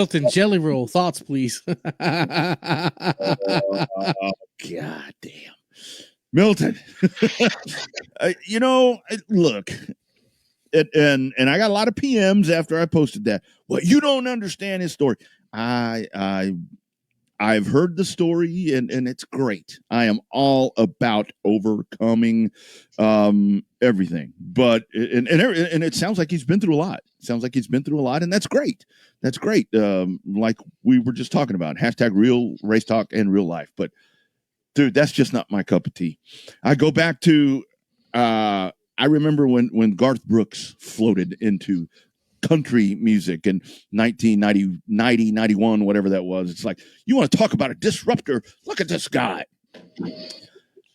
Milton Jelly Roll thoughts, please. God damn. Milton. Look, and I got a lot of PMs after I posted that. Well, you don't understand his story. I've heard the story and it's great. I am all about overcoming everything. But and it sounds like he's been through a lot. And that's great. That's great. Like we were just talking about, hashtag real race talk and real life. But dude, that's just not my cup of tea. I go back to I remember when Garth Brooks floated into country music in 1990, 91, whatever that was. It's like, you want to talk about a disruptor? Look at this guy.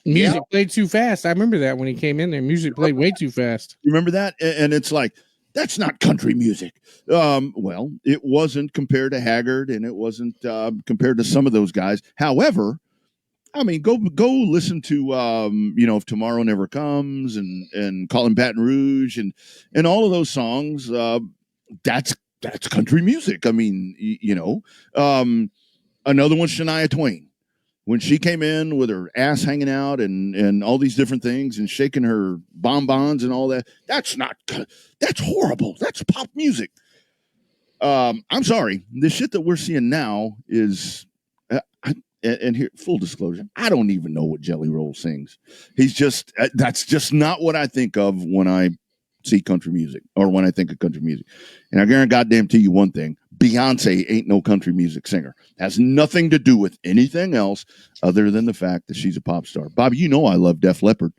Music played too fast. I remember that when he came in there. Music played way too fast. You remember that? And it's like, that's not country music. Well, it wasn't compared to Haggard, and it wasn't compared to some of those guys. However, I mean, go listen to If Tomorrow Never Comes and Call Him Baton Rouge and all of those songs. That's country music. I mean, another one, Shania Twain, when she came in with her ass hanging out and all these different things and shaking her bonbons and all that. That's horrible. That's pop music. I'm sorry. The shit that we're seeing now is. And here, full disclosure, I don't even know what Jelly Roll sings. That's just not what I think of when I see country music or when I think of country music. And I guarantee you one thing: Beyonce ain't no country music singer. Has nothing to do with anything else other than the fact that she's a pop star. Bobby, you know I love Def Leppard.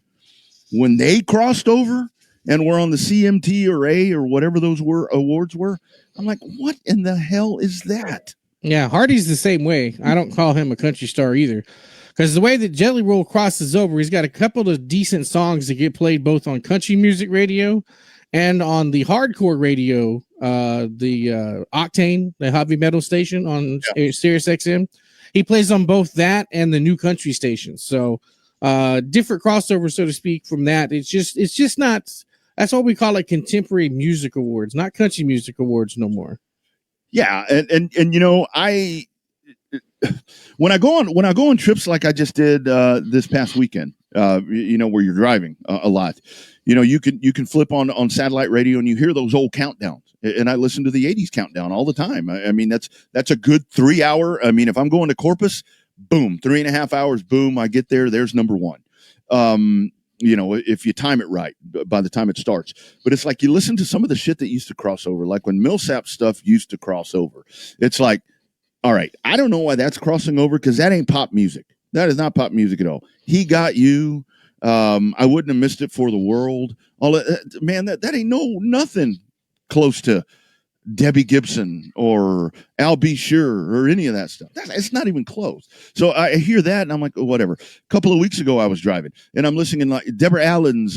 When they crossed over and were on the CMT or A or whatever those awards were, I'm like, what in the hell is that? Yeah, Hardy's the same way. I don't call him a country star either. Because the way that Jelly Roll crosses over, he's got a couple of decent songs that get played both on country music radio and on the hardcore radio, the Octane, the heavy metal station on Sirius XM. He plays on both that and the new country stations. So different crossover, so to speak, from that. It's just not. That's what we call it, contemporary music awards, not country music awards no more. Yeah, and when I go on trips like I just did this past weekend, where you're driving a lot, you can flip on satellite radio and you hear those old countdowns, and I listen to the 80s countdown all the time. I mean, that's a good 3 hour. I mean, if I'm going to Corpus, boom, 3.5 hours, boom, I get there. There's number one. If you time it right by the time it starts. But it's like you listen to some of the shit that used to cross over, like when Millsap stuff used to cross over. It's like, all right, I don't know why that's crossing over, because that ain't pop music. That is not pop music at all. He Got You. I wouldn't have missed it for the world. All that, man, that ain't nothing close to Debbie Gibson or Al B. Sure or any of that stuff. It's not even close. So I hear that and I'm like, oh, whatever. A couple of weeks ago I was driving and I'm listening, like Deborah Allen's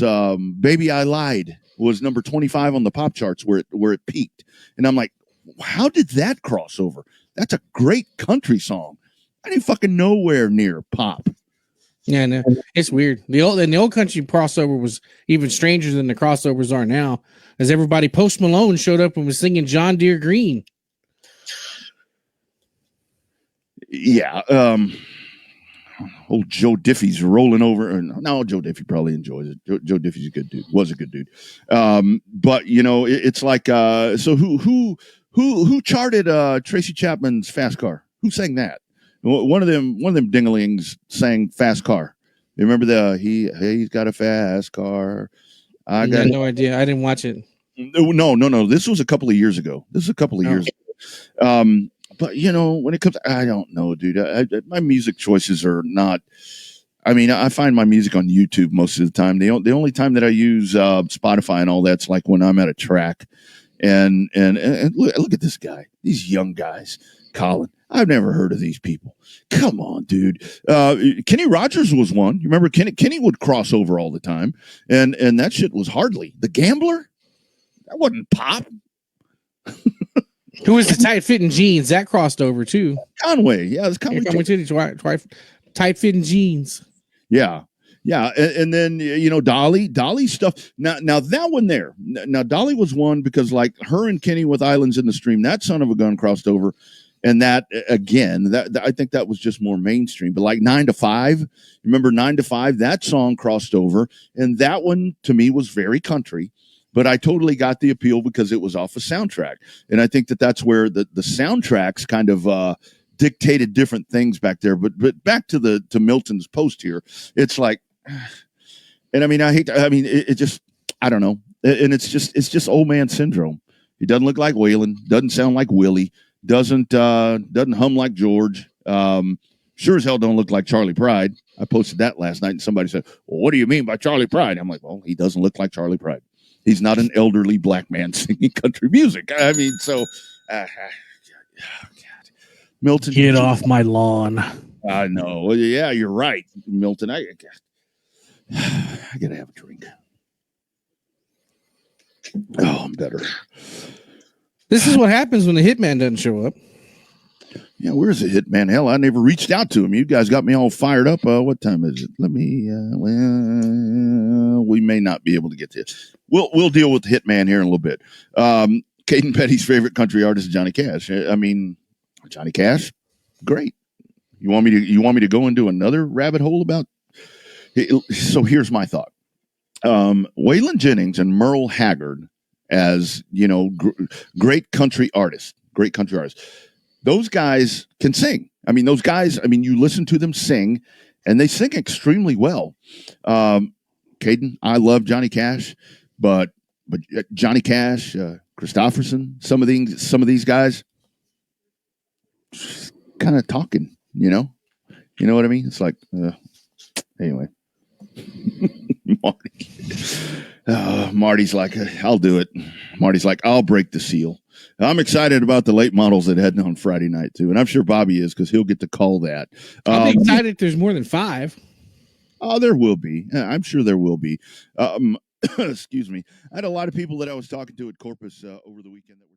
Baby I Lied was number 25 on the pop charts where it peaked. And I'm like, how did that cross over? That's a great country song. I didn't fucking nowhere near pop. Yeah, no, it's weird. The old country crossover was even stranger than the crossovers are now, as everybody. Post Malone showed up and was singing John Deere Green. Yeah, old Joe Diffie's rolling over. No, Joe Diffie probably enjoys it. Joe Diffie's a good dude. Was a good dude. But it's like, so who charted Tracy Chapman's Fast Car? Who sang that? One of them dinglings sang Fast Car. You remember he's got a fast car. I got no idea. I didn't watch it. No. This was a couple of years ago. Years ago. But when it comes, I don't know, dude. My music choices are not. I mean, I find my music on YouTube most of the time. The only time that I use Spotify and all that's like when I'm at a track. And look at this guy. These young guys, Colin. I've never heard of these people. Come on, dude. Kenny Rogers was one. You remember Kenny would cross over all the time, and that shit was hardly The Gambler. That wasn't pop. Who was the tight fitting jeans that crossed over too? Conway, yeah, it's Conway. Tight fitting jeans. Yeah, Yeah, and then Dolly stuff. Now that one there. Now Dolly was one because like her and Kenny with Islands in the Stream, that son of a gun crossed over, and that again, that I think that was just more mainstream. But like 9 to 5, remember 9 to 5? That song crossed over, and that one to me was very country. But I totally got the appeal because it was off a soundtrack, and I think that that's where the soundtracks kind of dictated different things back there. But back to Milton's post here, it's like. And I mean, it just, I don't know. And it's just old man syndrome. He doesn't look like Waylon, doesn't sound like Willie, doesn't hum like George. Sure as hell don't look like Charlie Pride. I posted that last night and somebody said, well, what do you mean by Charlie Pride? I'm like, well, he doesn't look like Charlie Pride. He's not an elderly black man singing country music. I mean, so, God. Milton. Get off my lawn. I know. Well, yeah, you're right, Milton. I gotta have a drink. Oh, I'm better. This is what happens when the hitman doesn't show up. Yeah, where's the hitman? Hell, I never reached out to him. You guys got me all fired up. What time is it? Let me. Well, we may not be able to get to it. We'll deal with the hitman here in a little bit. Caden Petty's favorite country artist is Johnny Cash. I mean, Johnny Cash, great. You want me to go into another rabbit hole about? So here's my thought. Waylon Jennings and Merle Haggard as, great country artists. Those guys can sing. I mean, you listen to them sing and they sing extremely well. Caden, I love Johnny Cash, but Johnny Cash, Christopherson, some of these guys kind of talking, you know what I mean? It's like, anyway. Marty's like, I'll do it. Marty's like, I'll break the seal. I'm excited about the late models that heading on Friday night too, and I'm sure Bobby is because he'll get to call that. I'll be excited if there's more than 5. Oh, there will be. I'm sure there will be. Excuse me. I had a lot of people that I was talking to at Corpus over the weekend that were